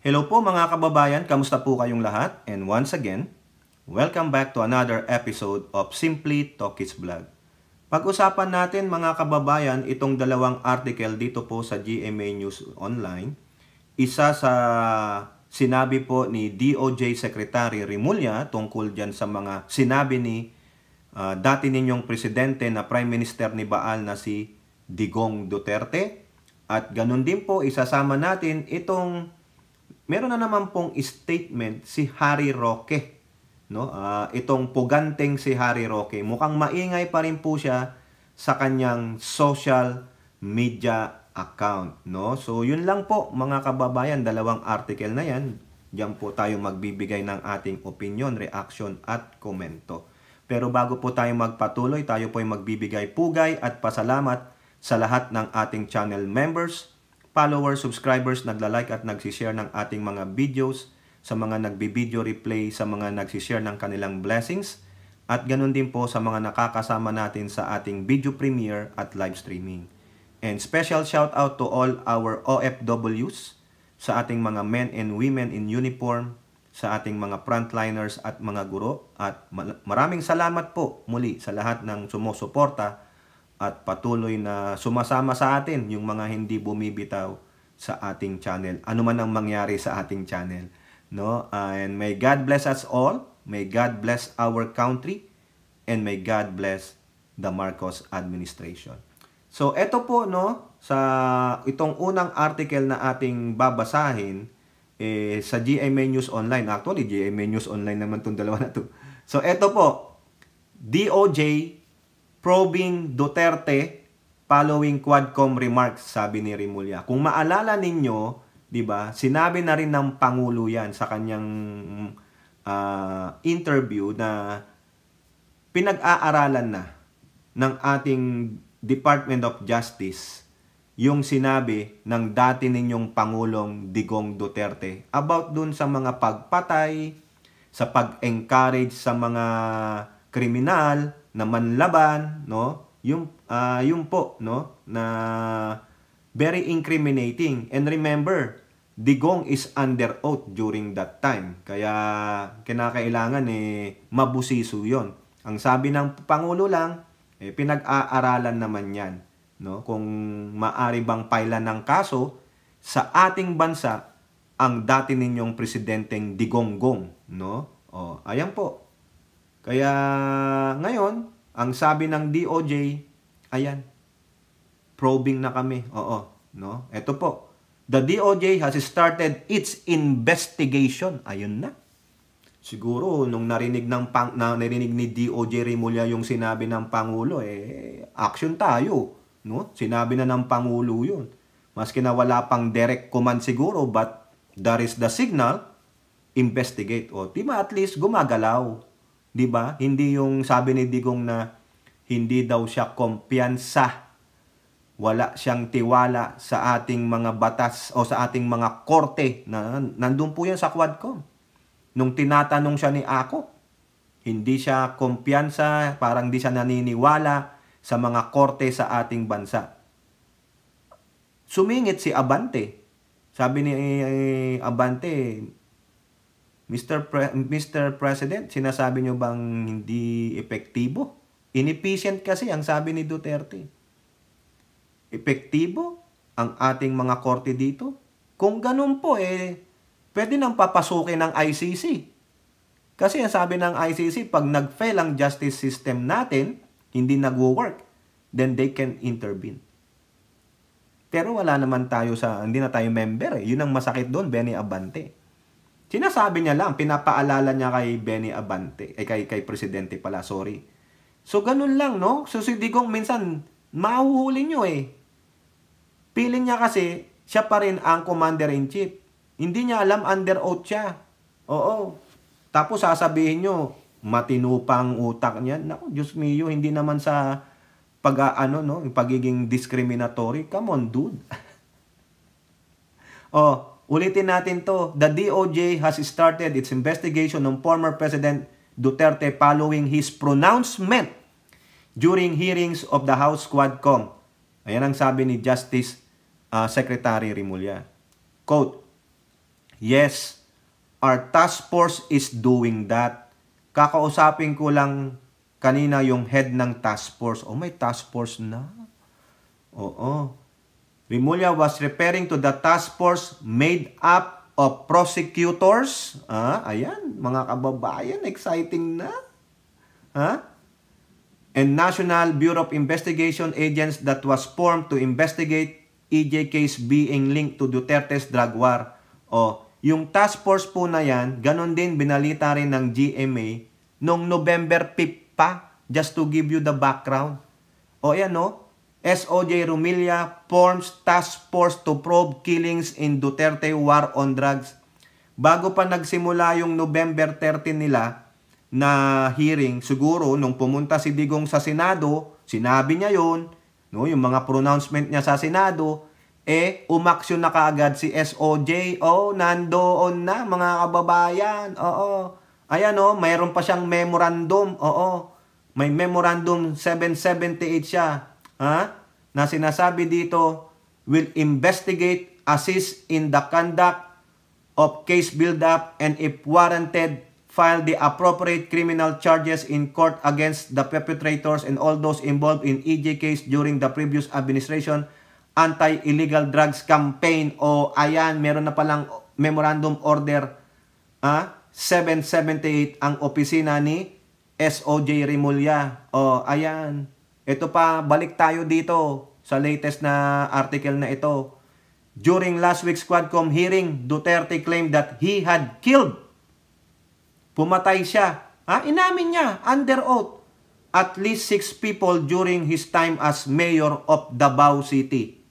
Hello po mga kababayan, kamusta po kayong lahat? And once again, welcome back to another episode of Simply Talkies Vlog. Pag-usapan natin mga kababayan itong dalawang article dito po sa GMA News Online. Isa sa sinabi po ni DOJ Secretary Remulla tungkol dyan sa mga sinabi ni dati ninyong presidente na Prime Minister ni Baal na si Digong Duterte. At ganun din po isasama natin itong meron na naman pong statement si Harry Roque, no? Itong puganteng si Harry Roque, mukhang maingay pa rin po siya sa kanyang social media account, no? So yun lang po mga kababayan, dalawang article na yan. Diyan po tayo magbibigay ng ating opinion, reaction at komento. Pero bago po tayo magpatuloy, tayo po ay magbibigay pugay at pasalamat sa lahat ng ating channel members, followers, subscribers, nagla-like at nagsishare ng ating mga videos, sa mga nagbi-video replay, sa mga nagsishare ng kanilang blessings, at ganun din po sa mga nakakasama natin sa ating video premiere at live streaming. And special shout out to all our OFWs, sa ating mga men and women in uniform, sa ating mga frontliners at mga guro, at maraming salamat po muli sa lahat ng sumusuporta at patuloy na sumasama sa atin, yung mga hindi bumibitaw sa ating channel. Ano man ang mangyari sa ating channel, no? And may God bless us all. May God bless our country. And may God bless the Marcos administration. So eto po, no, sa itong unang article na ating babasahin sa GMA News Online. Actually, GMA News Online naman itong dalawa na to. So eto po, DOJ probing Duterte following Quadcom remarks, sabi ni Remulla. Kung maalala ninyo, 'di ba? Sinabi na rin ng pangulo 'yan sa kanyang interview na pinag-aaralan na ng ating Department of Justice yung sinabi ng dati ninyong Pangulong Digong Duterte about dun sa mga pagpatay, sa pag-encourage sa mga kriminal na manlaban, no? Yung po, no, na very incriminating. And remember, Digong is under oath during that time. Kaya kinakailangan mabusiso 'yon. Ang sabi ng pangulo lang, pinag-aaralan naman 'yan, no? Kung maari bang pailan ng kaso sa ating bansa ang dati ninyong presidenteng Digonggong, no? Ayan po. Kaya ngayon, ang sabi ng DOJ, ayan, probing na kami. Oo, no? Ito po. The DOJ has started its investigation. Ayun na. Siguro nung narinig ni DOJ Remulla yung sinabi ng pangulo, action tayo, no? Sinabi na ng pangulo 'yun. Maski na wala pang direct command siguro, but there is the signal, investigate. Diba at least gumagalaw. 'Di ba? Hindi yung sabi ni Digong na hindi daw siya kumpiyansa. Wala siyang tiwala sa ating mga batas o sa ating mga korte na nandun po yan sa Quadcom. Nung tinatanong siya ni Ako, hindi siya kumpiyansa, parang hindi siya naniniwala sa mga korte sa ating bansa. Sumingit si Abante. Sabi ni Abante, Mr. President, sinasabi nyo bang hindi epektibo? Inefficient kasi ang sabi ni Duterte. Epektibo ang ating mga korte dito? Kung ganun po, pwede nang papasukin ng ICC. Kasi ang sabi ng ICC, pag nag-fail ang justice system natin, hindi nag-work, then they can intervene. Pero wala naman tayo hindi na tayo member. Yun ang masakit doon, Benny Abante. Sinasabi niya lang, pinapaalala niya kay Benny Abante, kay Presidente pala, sorry. So, ganun lang, no? So, si Digong minsan, mahuhuli nyo Feeling niya kasi, siya pa rin ang Commander-in-Chief. Hindi niya alam, under oath siya. Oo. Tapos, sasabihin nyo, matinupang utak niya. Naku, Diyos mio, hindi naman sa yung pagiging discriminatory. Come on, dude. Ulitin natin to. The DOJ has started its investigation on former President Duterte following his pronouncement during hearings of the House Quadcom. Ayan ang sabi ni Justice Secretary Remulla. Quote, Yes, our task force is doing that. Kakausapin ko lang kanina yung head ng task force. Oh, may task force na. Oo. Rimulya was referring to the task force made up of prosecutors. Ayan, mga kababayan, exciting na. And National Bureau of Investigation agents that was formed to investigate EJ case being linked to Duterte's drug war. Yung task force po na yan, ganun din binalita rin ng GMA noong November 5 pa, just to give you the background. Ayan SOJ Rumilla forms task force to probe killings in Duterte war on drugs. Bago pa nagsimula yung November 13 nila na hearing, siguro nung pumunta si Digong sa Senado, sinabi niya yun, yung mga pronouncement niya sa Senado, umaksyon na kaagad si SOJ. Nandoon na mga kababayan. Ayan mayroon pa siyang memorandum. May memorandum 778 siya. Na sinasabi dito, will investigate, assist in the conduct of case build-up, and if warranted, file the appropriate criminal charges in court against the perpetrators and all those involved in EJ case during the previous administration anti-illegal drugs campaign. Ayan, meron na palang memorandum order 778 ang opisina ni SOJ Rimulya. Ayan. Ito pa, balik tayo dito sa latest na article na ito. During last week's Quadcom hearing, Duterte claimed that he had killed. Pumatay siya. Inamin niya, under oath, at least 6 people during his time as mayor of Davao City.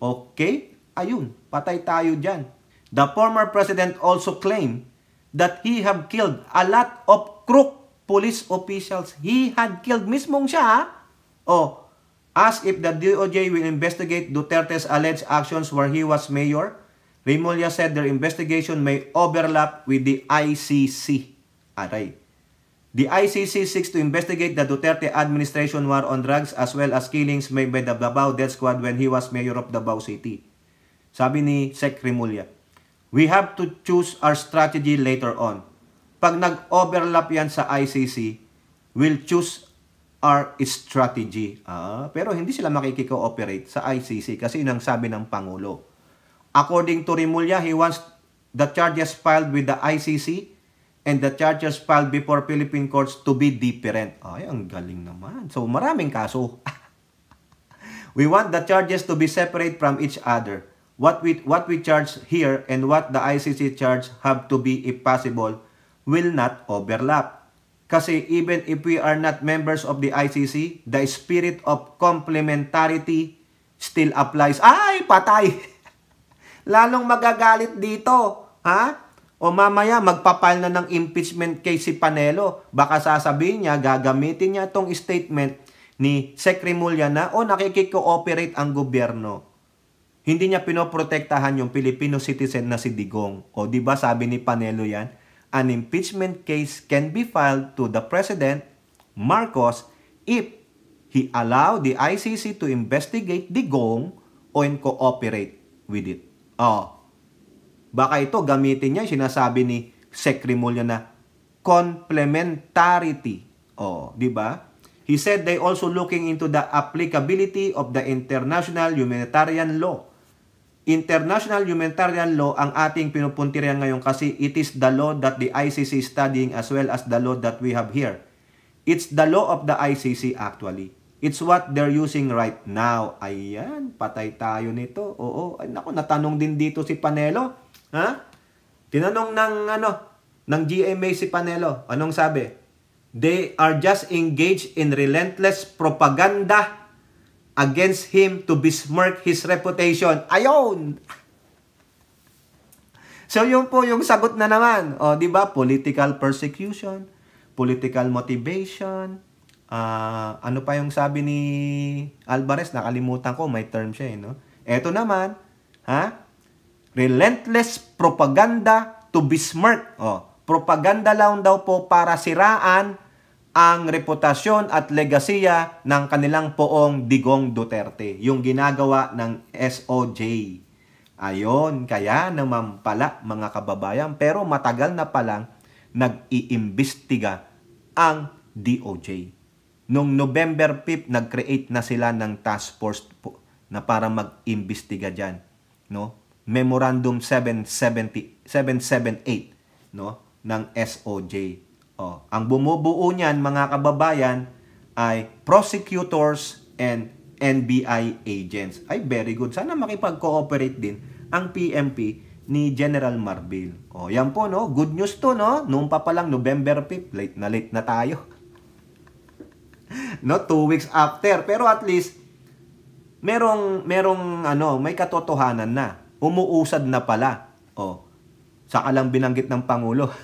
Okay? Ayun, patay tayo dyan. The former president also claimed that he had killed a lot of crook police officials. He had killed mismong siya. As if the DOJ will investigate Duterte's alleged actions where he was mayor, Rimulya said their investigation may overlap with the ICC. Aray. The ICC seeks to investigate the Duterte administration war on drugs as well as killings made by the Davao Death Squad when he was mayor of Davao City. Sabi ni Sec Rimulya, we have to choose our strategy later on. Pag nag-overlap yan sa ICC, we'll choose our strategy. Pero hindi sila makikiko-operate sa ICC kasi yun ang sabi ng Pangulo. According to Rimulya, he wants the charges filed with the ICC and the charges filed before Philippine courts to be different. Ay, ang galing naman. So, maraming kaso. We want the charges to be separate from each other. What we charge here and what the ICC charge have to be, if possible, will not overlap. Kasi even if we are not members of the ICC, the spirit of complementarity still applies. Ay, patay! Lalong magagalit dito. O mamaya, magpapile na ng impeachment case si Panelo. Baka sasabihin niya, gagamitin niya itong statement ni Sec Rimulya na, nakikiko-operate ang gobyerno. Hindi niya pinoprotektahan yung Filipino citizen na si Digong. Di ba sabi ni Panelo yan? An impeachment case can be filed to the President Marcos if he allow the ICC to investigate Digong and cooperate with it. Baka ito gamitin niya, sinasabi ni Sec Rimulya na complementarity. Di ba? He said they also looking into the applicability of the international humanitarian law. International humanitarian law ang ating pinupuntiryan ngayon kasi it is the law that the ICC is studying as well as the law that we have here. It's the law of the ICC actually. It's what they're using right now. Ayan, patay tayo nito. Ay, naku, natanong din dito si Panelo. Tinanong ng GMA si Panelo. Anong sabi? They are just engaged in relentless propaganda against him to besmirch his reputation. Ayon! So, yun po yung sagot na naman. Di ba? Political persecution, political motivation. Ano pa yung sabi ni Alvarez? Nakalimutan ko, may term siya, no? Eto naman, relentless propaganda to besmirch. Propaganda lang daw po para siraan ang reputasyon at legasiya ng kanilang poong Digong Duterte. Yung ginagawa ng SOJ. Ayon, kaya naman pala mga kababayan, pero matagal na palang nag-iimbestiga ang DOJ. Noong November 5, nag-create na sila ng task force na para mag-imbestiga dyan. No? Memorandum 778 no? ng SOJ. Ang bumubuo niyan mga kababayan ay prosecutors and NBI agents. Ay, very good. Sana makipag-cooperate din ang PMP ni General Marbil. Yan po, no? Good news to, no? Noong pa palang November 5, late na tayo. No, 2 weeks after. Pero at least, may katotohanan na. Umuusad na pala. Saka lang binanggit ng Pangulo.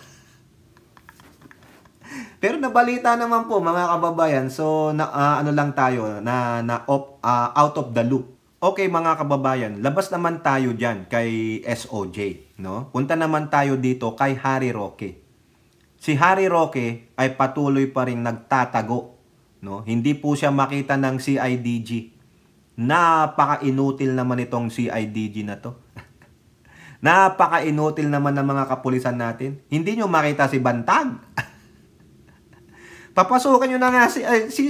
Pero nabalita naman po mga kababayan, so ano lang tayo out of the loop. Okay mga kababayan, labas naman tayo diyan kay SOJ, no? Punta naman tayo dito kay Harry Roque. Si Harry Roque ay patuloy pa ring nagtatago, no? Hindi po siya makita ng CIDG. Napaka-inutil naman itong CIDG na to. Napaka-inutil naman ng mga kapulisan natin. Hindi nyo makita si Bantag. Papasukan nyo na nga si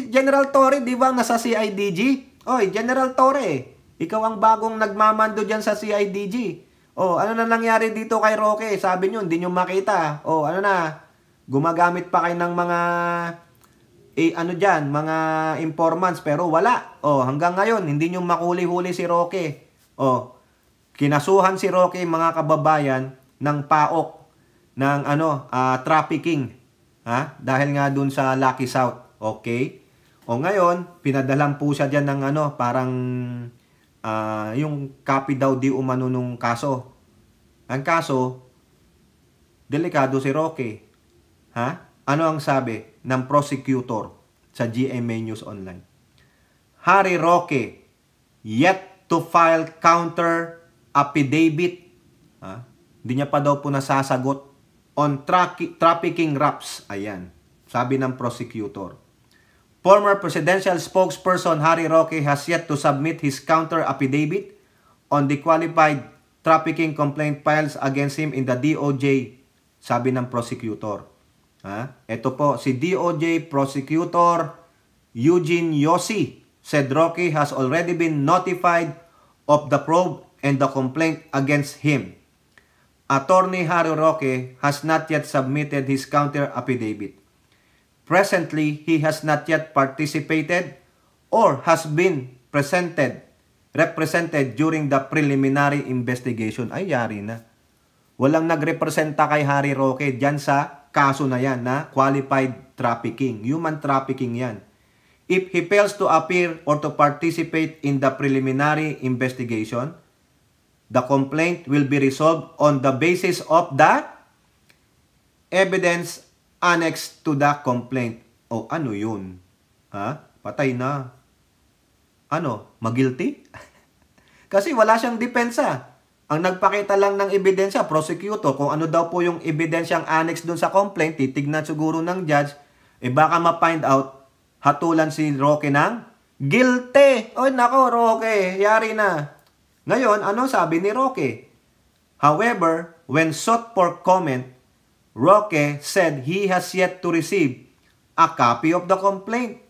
General Torre, di ba, nasa CIDG? Oy, General Torre, ikaw ang bagong nagmamando dyan sa CIDG. Ano na nangyari dito kay Roque? Sabi nyo, hindi nyo makita. Ano na? Gumagamit pa kayo ng mga, mga informants, pero wala. Hanggang ngayon, hindi nyo makuli-huli si Roque. Kinasuhan si Roque, mga kababayan, ng PAOK, ng trafficking. Dahil nga dun sa Lucky South. Okay? Ngayon, pinadalang po siya dyan ng parang yung copy daw di umano nung kaso. Ang kaso, delikado si Roque. Ano ang sabi ng prosecutor sa GMA News Online? Harry Roque yet to file counter affidavit. Hindi niya pa daw po nasasagot on trafficking raps. Ayan, sabi ng prosecutor. Former presidential spokesperson Harry Roque has yet to submit his counter affidavit on the qualified trafficking complaint files against him in the DOJ, sabi ng prosecutor. Ito po, si DOJ Prosecutor Eugene Yossi said Roque has already been notified of the probe and the complaint against him. Attorney Harry Roque has not yet submitted his counter affidavit. Presently, he has not yet participated or has been represented during the preliminary investigation. Ay, yari na. Walang nagrepresenta kay Harry Roque dyan sa kaso na yan na qualified trafficking. Human trafficking yan. If he fails to appear or to participate in the preliminary investigation, the complaint will be resolved on the basis of the evidence annexed to the complaint. Ano yun? Patay na. Magilty? Kasi wala siyang depensa. Ang nagpakita lang ng ebidensya, prosecutor, kung ano daw po yung ebidensyang annex dun sa complaint, titignan siguro ng judge, baka ma-find out, hatulan si Roque ng guilty. Nako, Roque, yari na. Ngayon, ano sabi ni Roque? However, when sought for comment, Roque said he has yet to receive a copy of the complaint.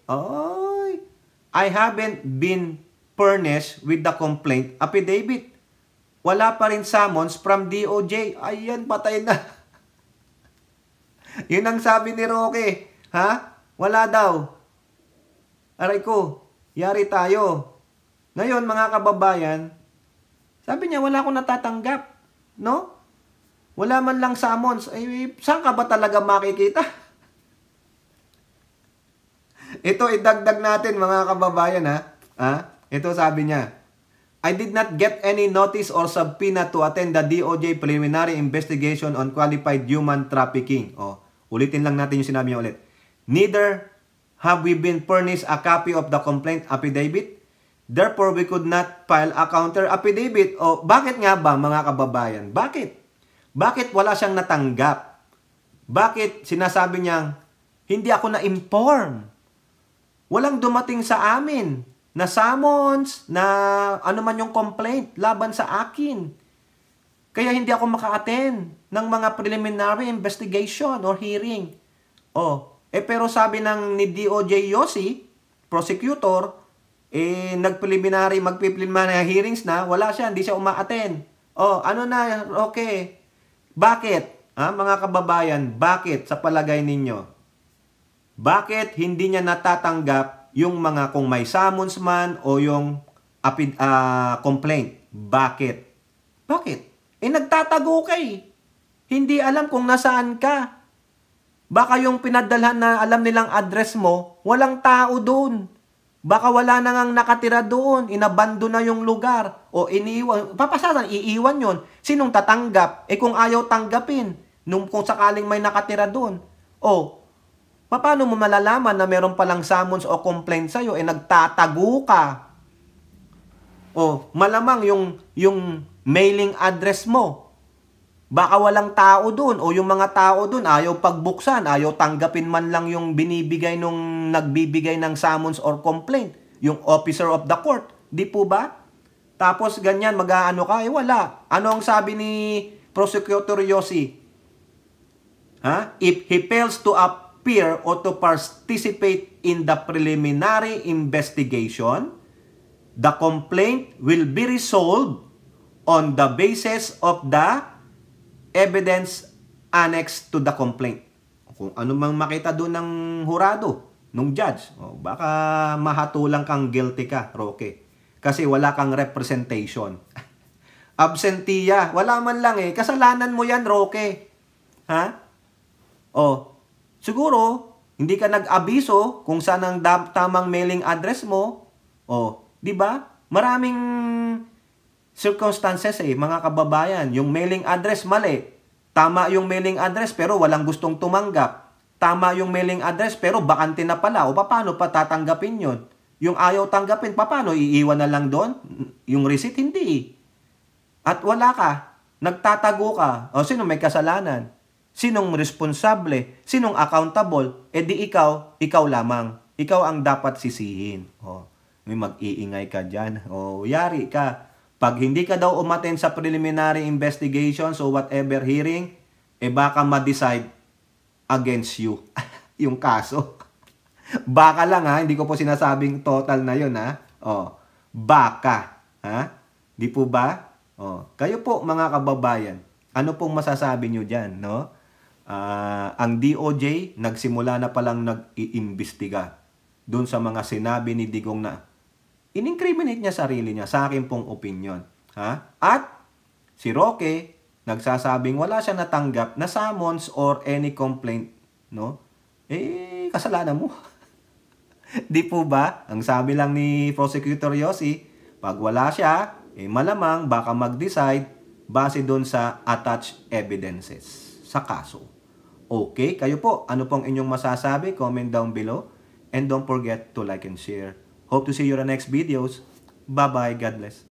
I haven't been furnished with the complaint affidavit. Wala pa rin summons from DOJ. Ayan, patay na. Yun ang sabi ni Roque. Wala daw. Aray ko, yari tayo. Ngayon, mga kababayan, sabi niya, wala akong natatanggap. No? Wala man lang summons. Saan ka ba talaga makikita? Ito, idagdag natin mga kababayan. Ito sabi niya, I did not get any notice or subpoena to attend the DOJ preliminary investigation on qualified human trafficking. Ulitin lang natin yung sinabi niya ulit. Neither have we been furnished a copy of the complaint affidavit. Therefore, we could not file a counter affidavit. Bakit nga ba mga kababayan? Bakit wala siyang natanggap? Bakit sinasabi niyang, hindi ako na-inform? Walang dumating sa amin na summons, na ano man yung complaint laban sa akin. Kaya hindi ako maka-attend ng mga preliminary investigation or hearing. Pero sabi ng ni DOJ Yossi, prosecutor, magpi-preliminary hearings na, wala siya, hindi siya uma-attend. Ano na, okay. Bakit? Mga kababayan, bakit sa palagay ninyo? Bakit hindi niya natatanggap yung mga kung may summons man o yung complaint? Bakit? Bakit? Nagtatago ka eh. Hindi alam kung nasaan ka. Baka yung pinadalhan na alam nilang address mo, walang tao doon. Baka wala na ngang nakatira doon. Inabando na yung lugar. O iniwan. Papasasan, iiwan yon. Sinong tatanggap? Kung ayaw tanggapin, kung sakaling may nakatira doon. Paano mo malalaman na meron palang summons o complaint sa'yo? Nagtatago ka. Malamang yung mailing address mo, baka walang tao doon o yung mga tao doon ayaw pagbuksan, ayaw tanggapin man lang yung binibigay nung nagbibigay ng summons or complaint, yung officer of the court. Di po ba? Tapos ganyan, mag-aano ka, wala. Ano ang sabi ni Prosecutor Yossi? If he fails to appear or to participate in the preliminary investigation, the complaint will be resolved on the basis of the evidence annexed to the complaint. Kung ano mang makita doon ng hurado, ng judge, baka mahatulang kang guilty ka, Roque. Kasi wala kang representation. Absentia, wala man lang kasalanan mo yan, Roque. Siguro, hindi ka nag-abiso kung saan ang tamang mailing address mo. Di ba? Maraming circumstances mga kababayan. Yung mailing address mali. Tama yung mailing address pero walang gustong tumanggap. Tama yung mailing address pero bakante na pala. Paano pa tatanggapin yun? Yung ayaw tanggapin, paano? Iiwan na lang doon? Yung receipt, hindi. At wala ka. Nagtatago ka. Sino may kasalanan? Sinong responsable? Sinong accountable? Di ikaw lamang. Ikaw ang dapat sisihin. May mag-iingay ka dyan. Yari ka. Pag hindi ka daw umattend sa preliminary investigation, so whatever hearing, baka ma-decide against you. Yung kaso. Baka lang hindi ko po sinasabing total na yun Baka. Di po ba? Kayo po mga kababayan, ano pong masasabi nyo dyan, no? Ang DOJ, nagsimula na palang nag-iimbestiga dun sa mga sinabi ni Digong na in-incriminate niya sarili niya, sa akin pong opinion. At si Roque, nagsasabing wala siya natanggap na summons or any complaint, no? Kasalanan mo. Di po ba? Ang sabi lang ni Prosecutor Yossi, pag wala siya, malamang baka mag-decide base doon sa attached evidences sa kaso. Okay, kayo po, ano pong inyong masasabi? Comment down below. And don't forget to like and share. Hope to see you in the next videos. Bye-bye. God bless.